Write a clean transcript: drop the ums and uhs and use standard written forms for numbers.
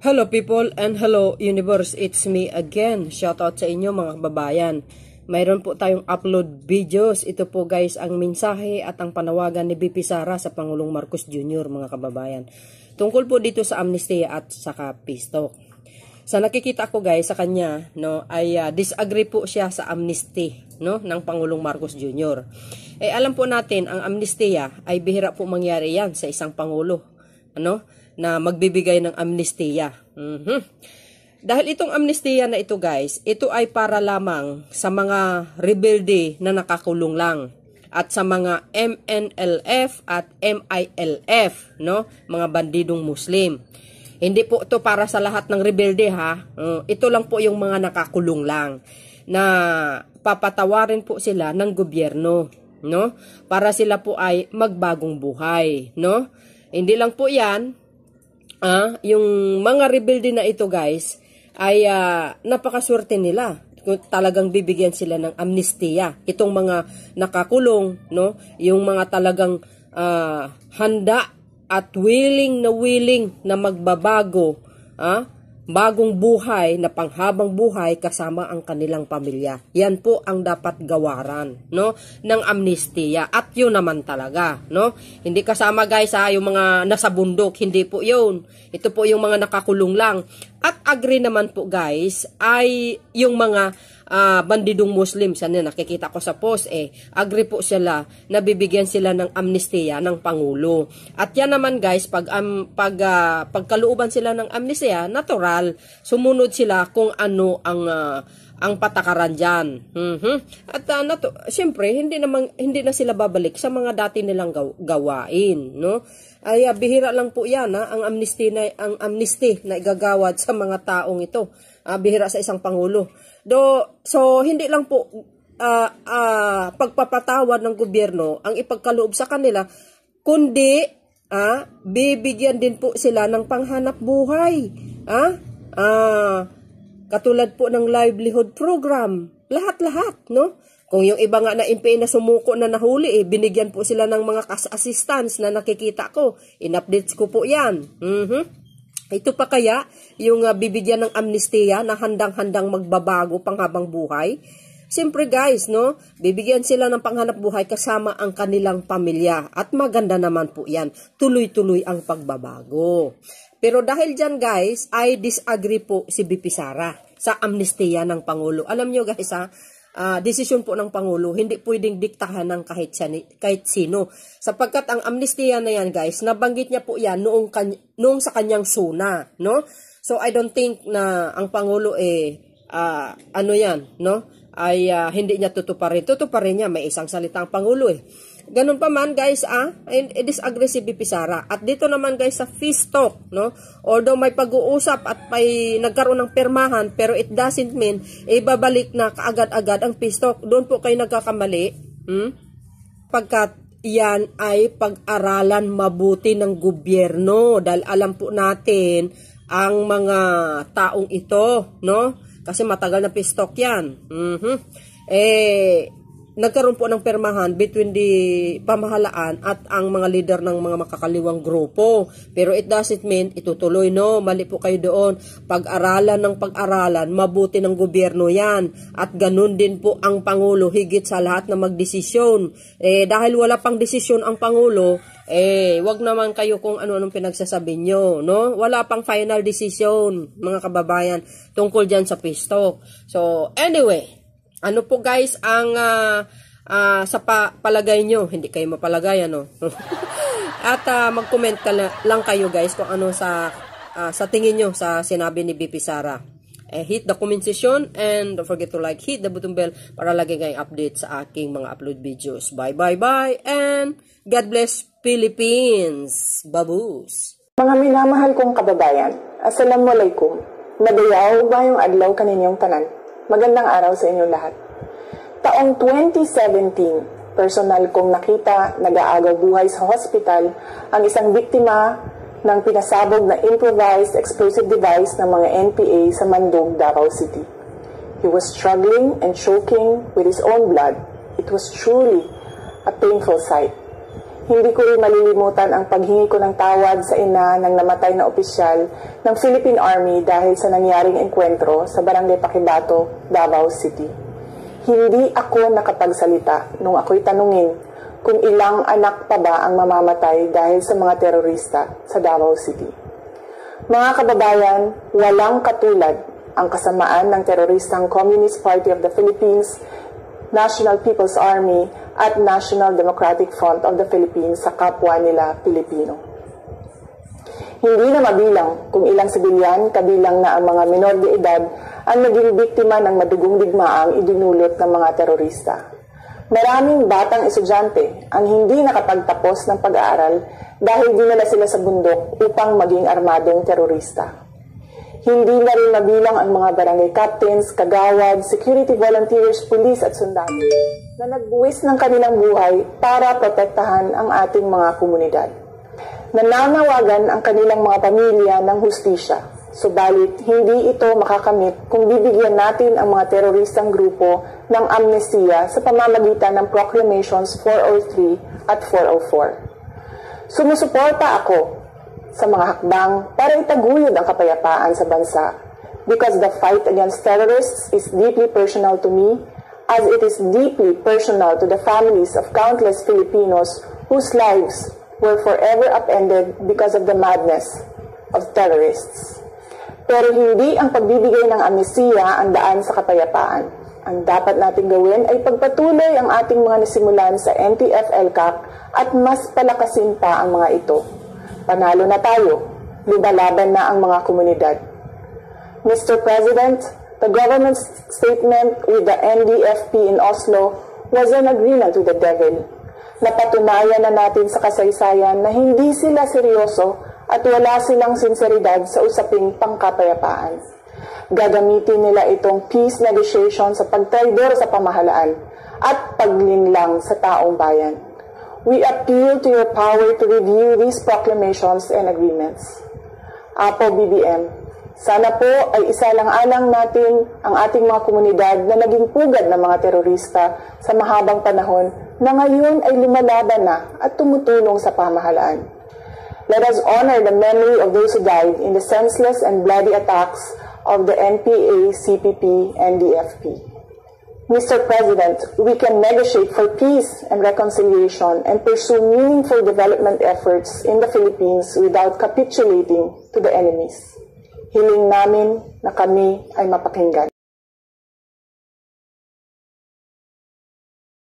Hello people and hello universe, it's me again. Shoutout sa inyo mga kababayan. Mayroon po tayong upload videos. Ito po guys ang mensahe at ang panawagan ni BP Sara sa Pangulong Marcos Jr. mga kababayan. Tungkol po dito sa amnesty at saka peace talk. Sa nakikita ko guys sa kanya, no, ay disagree po siya sa amnesty, no, ng Pangulong Marcos Jr. Alam po natin ang amnestiya ay bihira po mangyari yan sa isang pangulo, ano, na magbibigay ng amnestiya. Dahil itong amnestiya na ito guys, ito ay para lamang sa mga rebelde na nakakulong lang at sa mga MNLF at MILF, no, mga bandidong Muslim. Hindi po ito para sa lahat ng rebelde ha. Ito lang po yung mga nakakulong lang na papatawarin po sila ng gobyerno, no? Para sila po ay magbagong buhay, no? Hindi lang po 'yan. Yung mga rebelde na ito guys ay napakaswerte nila kung talagang bibigyan sila ng amnestiya. Itong mga nakakulong, no, yung mga talagang handa at willing na magbabago, bagong buhay na panghabang buhay kasama ang kanilang pamilya. Yan po ang dapat gawaran, no, ng amnestiya. At yun naman talaga, no. Hindi kasama guys yung mga nasa bundok, hindi po yun. Ito po yung mga nakakulong lang. At agree naman po guys ay yung mga bandidong Muslim, sana nakikita ko sa post agree po sila na bibigyan sila ng amnestiya ng Pangulo. At yan naman guys, pagkalooban sila ng amnestiya, natural, sumunod sila kung ano ang patakaran dyan. At siyempre, hindi na sila babalik sa mga dati nilang gawain, no? Ay bihira lang po yan ang amnesty na igagawad sa mga taong ito. Bihira sa isang pangulo. So hindi lang po pagpapatawad ng gobyerno ang ipagkaloob sa kanila, kundi bibigyan din po sila ng panghanap buhay. Katulad po ng livelihood program. Lahat-lahat, no? Kung yung iba nga na MPA na sumuko na nahuli, binigyan po sila ng mga cash assistance na nakikita ko. In-updates ko po yan. Ito pa kaya yung bibigyan ng amnestiya na handang-handang magbabago panghabang buhay? Siyempre guys, no, bibigyan sila ng panghanap buhay kasama ang kanilang pamilya. At maganda naman po yan. Tuloy-tuloy ang pagbabago. Pero dahil dyan guys, ay disagree po si BP Sara sa amnestiya ng Pangulo. Alam nyo guys desisyon po ng Pangulo, hindi pwedeng diktahan ng kahit sino. Sapagkat ang amnestiya na yan guys, nabanggit niya po yan noong sa kanyang suna, no? So I don't think na ang Pangulo no? Ay hindi niya tutuparin. Tutuparin niya, may isang salita ang Pangulo Ganun pa man guys, disagree si BP Sara. At dito naman guys sa peace talk, no? Although may pag-uusap at may nagkaroon ng pirmahan, pero it doesn't mean ibabalik na kaagad-agad ang peace talk. Doon po kayo nagkakamali. Pagkat yan ay pag-aralan mabuti ng gobyerno. Dahil alam po natin ang mga taong ito, no? Kasi matagal na peace talk yan. Nagkaroon po ng permahan between the pamahalaan at ang mga leader ng mga makakaliwang grupo. Pero it doesn't mean itutuloy, no? Mali po kayo doon. Pag-aralan ng pag-aralan, mabuti ng gobyerno yan. At ganun din po ang Pangulo, higit sa lahat na magdesisyon. Dahil wala pang desisyon ang Pangulo, wag naman kayo kung ano-anong pinagsasabi nyo, no? Wala pang final decision, mga kababayan, tungkol dyan sa peace talk. So, anyway, ano po guys ang sa palagay nyo? Hindi kayo mapalagay, ano? At mag-comment lang kayo guys kung ano sa tingin nyo sa sinabi ni BP Sara. Hit the comment section and don't forget to hit the button bell para lagi kayong update sa aking mga upload videos. Bye and God bless Philippines! Babush! Mga minamahal kong kababayan, Assalamualaikum. Madayaw bayong adlaw kaninyong tanan. Magandang araw sa inyo lahat. Taong 2017, personal kong nakita nag-aagaw buhay sa hospital ang isang biktima ng pinasabog na improvised explosive device ng mga NPA sa Mandog, Davao City. He was struggling and choking with his own blood. It was truly a painful sight. hindi ko rin malilimutan ang paghingi ko ng tawad sa ina ng namatay na opisyal ng Philippine Army dahil sa nangyaring enkwentro sa Barangay Paquibato, Davao City. Hindi ako nakapagsalita nung ako'y tanungin kung ilang anak pa ba ang mamamatay dahil sa mga terorista sa Davao City. Mga kababayan, walang katulad ang kasamaan ng teroristang Communist Party of the Philippines, National People's Army at National Democratic Front of the Philippines sa kapwa nila Pilipino. Hindi na mabilang kung ilang sibilyan, kabilang na ang mga minor de edad, ang naging biktima ng madugong digmaang idinulot ng mga terorista. Maraming batang estudyante ang hindi nakapagtapos ng pag-aaral dahil dinala sila sa bundok upang maging armadong terorista. Hindi na rin mabilang ang mga barangay captains, kagawad, security volunteers, pulis at sundalo na nagbuwis ng kanilang buhay para protektahan ang ating mga komunidad. Nananawagan ang kanilang mga pamilya ng hustisya, subalit hindi ito makakamit kung bibigyan natin ang mga teroristang grupo ng amnestiya sa pamamagitan ng Proclamations 403 at 404. Sumusuporta ako sa mga hakbang para itaguyod ang kapayapaan sa bansa because the fight against terrorists is deeply personal to me as it is deeply personal to the families of countless Filipinos whose lives were forever upended because of the madness of terrorists. Pero hindi ang pagbibigay ng amnestiya ang daan sa kapayapaan. Ang dapat natin gawin ay pagpatuloy ang ating mga nasimulan sa NTF-ELCAC at mas palakasin pa ang mga ito. Panalo na tayo, lumalaban na ang mga komunidad. Mr. President, the government's statement with the NDFP in Oslo was an agreement with the devil. Napatunayan na natin sa kasaysayan na hindi sila seryoso at wala silang sinseridad sa usaping pangkapayapaan. Gagamitin nila itong peace negotiation sa pagtraidor sa pamahalaan at paglinlang sa taong bayan. We appeal to your power to review these proclamations and agreements. Apo BBM, sana po ay isalang-alang natin ang ating mga komunidad na naging pugad ng mga terorista sa mahabang panahon na ngayon ay lumalaban na at tumutulong sa pamahalaan. Let us honor the memory of those who died in the senseless and bloody attacks of the NPA, CPP, and DFP. Mr. President, we can negotiate for peace and reconciliation and pursue meaningful development efforts in the Philippines without capitulating to the enemies. Hiling namin na kami ay mapakinggan.